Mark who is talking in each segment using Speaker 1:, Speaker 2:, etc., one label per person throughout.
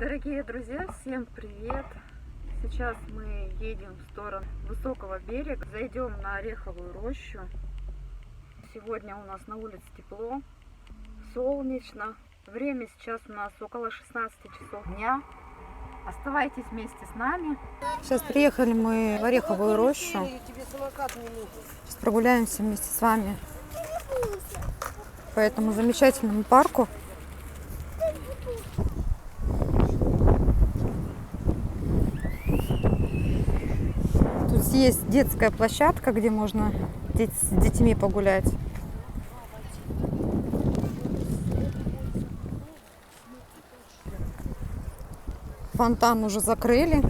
Speaker 1: Дорогие друзья, всем привет! Сейчас мы едем в сторону высокого берега, зайдем на Ореховую рощу. Сегодня у нас на улице тепло, солнечно. Время сейчас у нас около 16 часов дня. Оставайтесь вместе с нами. Сейчас приехали мы в Ореховую рощу. Сейчас прогуляемся вместе с вами по этому замечательному парку. Тут есть детская площадка, где можно с детьми погулять. Фонтан уже закрыли.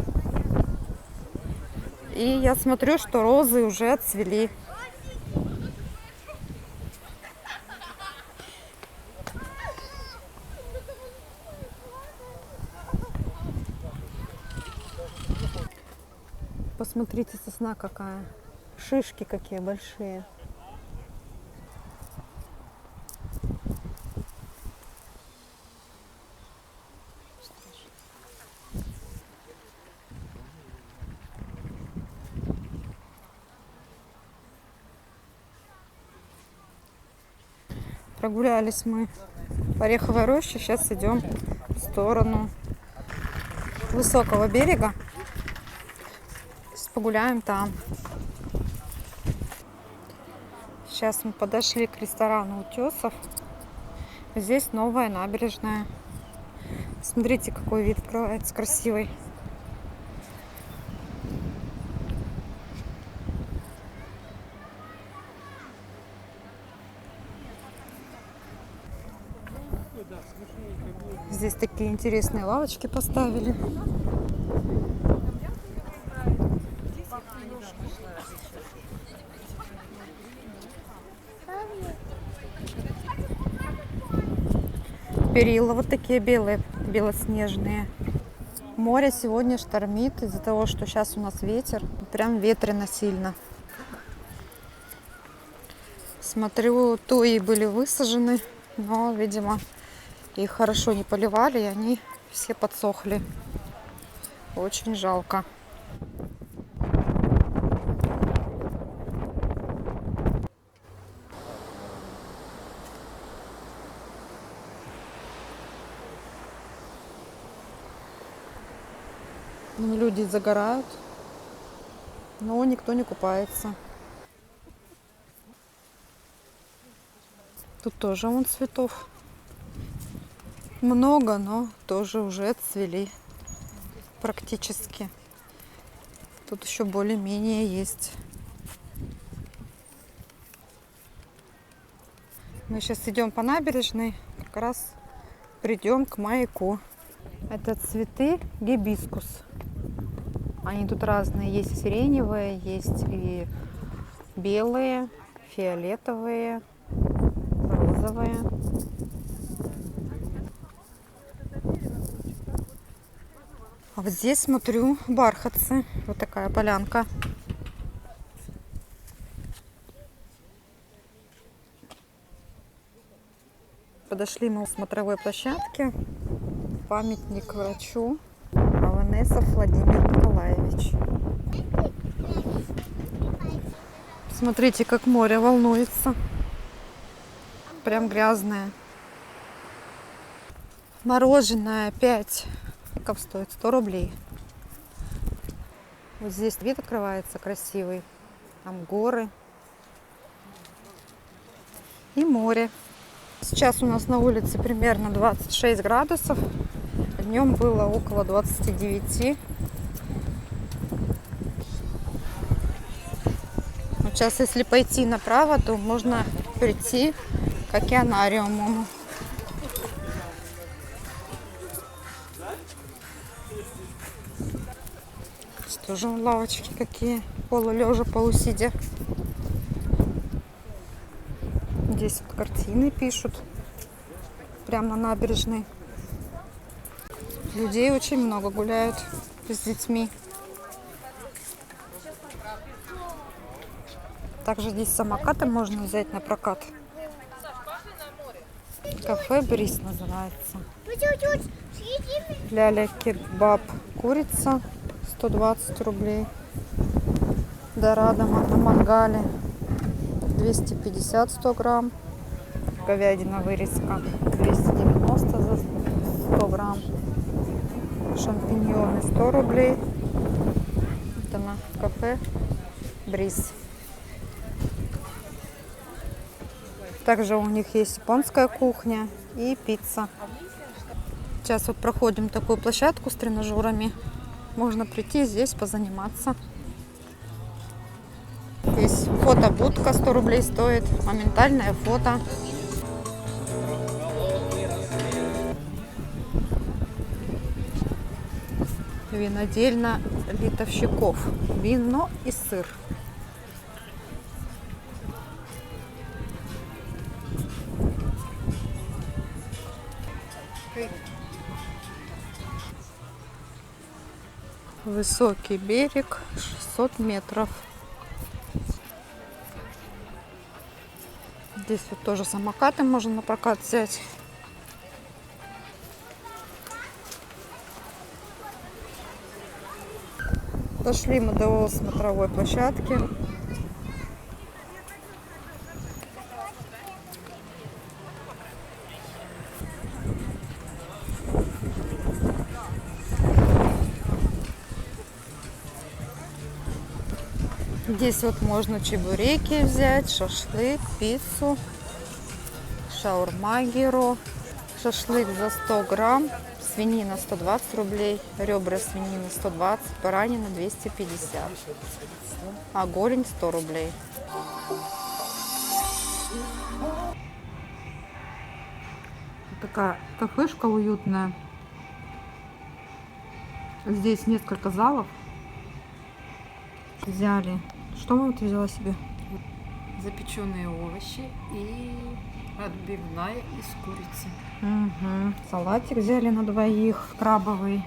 Speaker 1: И я смотрю, что розы уже отцвели. Посмотрите, сосна какая. Шишки какие большие. Прогулялись мы по Ореховой роще. Сейчас идем в сторону высокого берега. Погуляем там. Сейчас мы подошли к ресторану Утесов. Здесь новая набережная. Смотрите, какой вид открывается красивый. Здесь такие интересные лавочки поставили. Перила вот такие белые, белоснежные. Море сегодня штормит из-за того, что сейчас у нас ветер. Прям ветрено сильно. Смотрю, туи были высажены, но, видимо, их хорошо не поливали, и они все подсохли. Очень жалко. Люди загорают, но никто не купается. Тут тоже вон цветов много, но тоже уже отцвели практически. Тут еще более-менее есть. Мы сейчас идем по набережной, как раз придем к маяку. Это цветы гибискус. Они тут разные. Есть сиреневые, есть и белые, фиолетовые, розовые. А вот здесь, смотрю, бархатцы. Вот такая полянка. Подошли мы к смотровой площадке. Памятник врачу. Аванесов Владимир Николаевич. Смотрите, как море волнуется. Прям грязное. Мороженое 5. Как стоит? 100 рублей. Вот здесь вид открывается красивый. Там горы. И море. Сейчас у нас на улице примерно 26 градусов. Днем было около 29. Вот сейчас, если пойти направо, то можно прийти к океанариуму. Тоже лавочки какие, полулежа, полусидя. Здесь вот картины пишут. Прямо на набережной. Людей очень много гуляют с детьми. Также здесь самокаты можно взять на прокат. Кафе Бриз называется. Ляля кебаб курица 120 рублей. Дорадо на мангале 250 100 грамм. Говядина вырезка 290 за 100 грамм. Шампиньоны 100 рублей. Это на кафе Бриз. Также у них есть японская кухня и пицца. Сейчас вот проходим такую площадку с тренажерами. Можно прийти здесь позаниматься. Здесь фотобудка 100 рублей стоит. Моментальное фото. Винодельня Литовщиков. Вино и сыр. Высокий берег, 600 метров. Здесь вот тоже самокаты можно на прокат взять. Дошли мы до смотровой площадки. Здесь вот можно чебуреки взять, шашлык, пиццу, шаурма гиро. Шашлык за 100 грамм, свинина 120 рублей, ребра свинины 120, баранина 250, а голень 100 рублей. Такая кафешка уютная. Здесь несколько залов. Взяли. Что мы вот взяла себе?
Speaker 2: Запеченные овощи и отбивная из курицы.
Speaker 1: Угу. Салатик взяли на двоих, крабовый.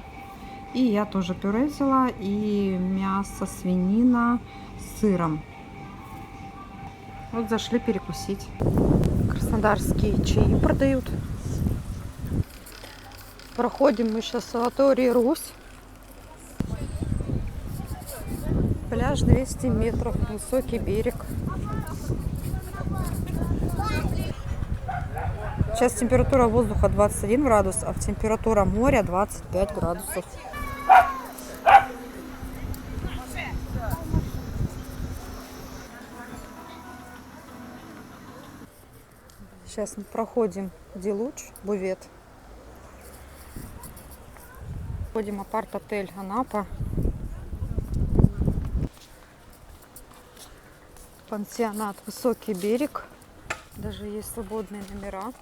Speaker 1: И я тоже пюре взяла, и мясо, свинина с сыром. Вот зашли перекусить. Краснодарские чаи продают. Проходим мы сейчас санаторий Русь. Пляж 200 метров, высокий берег. Сейчас температура воздуха 21 градус, а температура моря 25 градусов. Сейчас мы проходим Делуч, бувет. Ходим апарт-отель Анапа. Пансионат Высокий берег. Даже есть свободные номера.